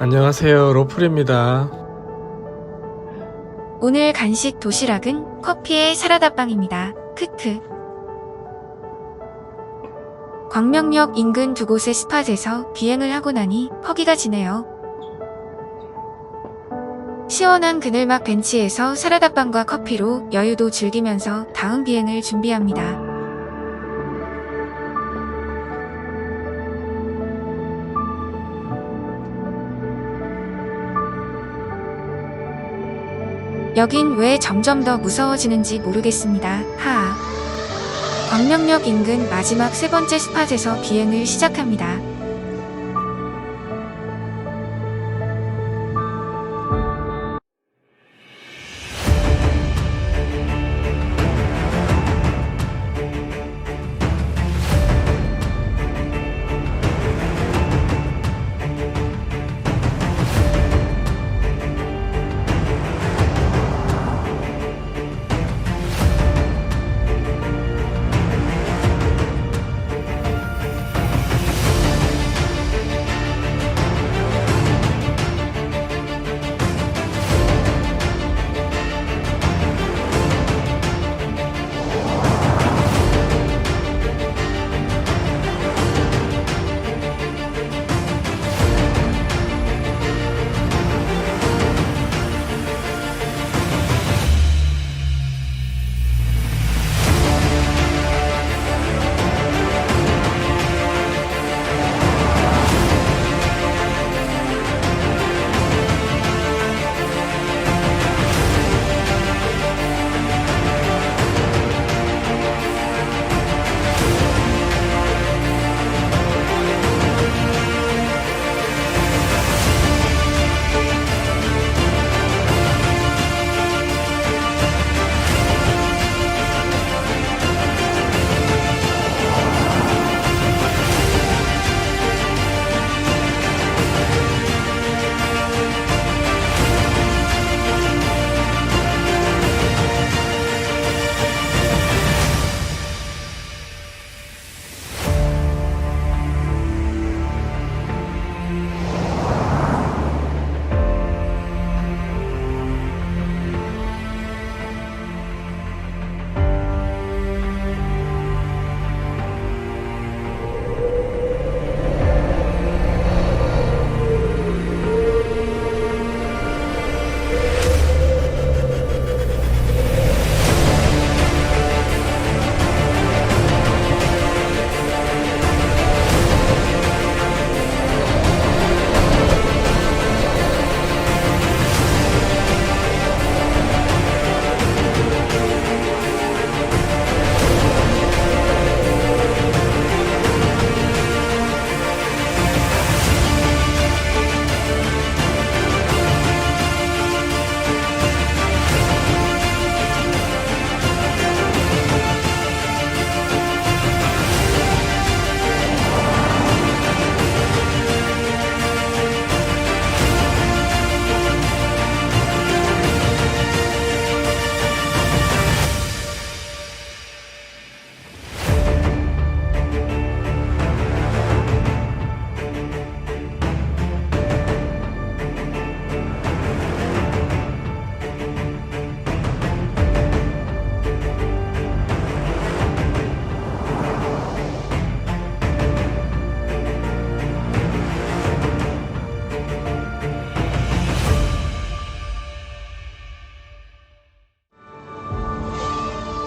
안녕하세요. 로플입니다. 오늘 간식 도시락은 커피에 사라다빵입니다. 크크. 광명역 인근 두 곳의 스팟에서 비행을 하고 나니 허기가 지네요. 시원한 그늘막 벤치에서 사라다빵과 커피로 여유도 즐기면서 다음 비행을 준비합니다. 여긴 왜 점점 더 무서워지는지 모르겠습니다. 하하. 광명역 인근 마지막 세 번째 스팟에서 비행을 시작합니다.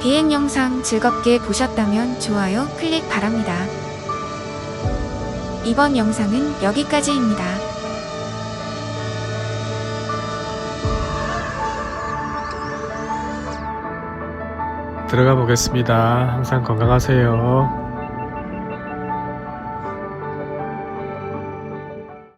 비행 영상 즐겁게 보셨다면 좋아요 클릭 바랍니다. 이번 영상은 여기까지입니다. 들어가 보겠습니다. 항상 건강하세요.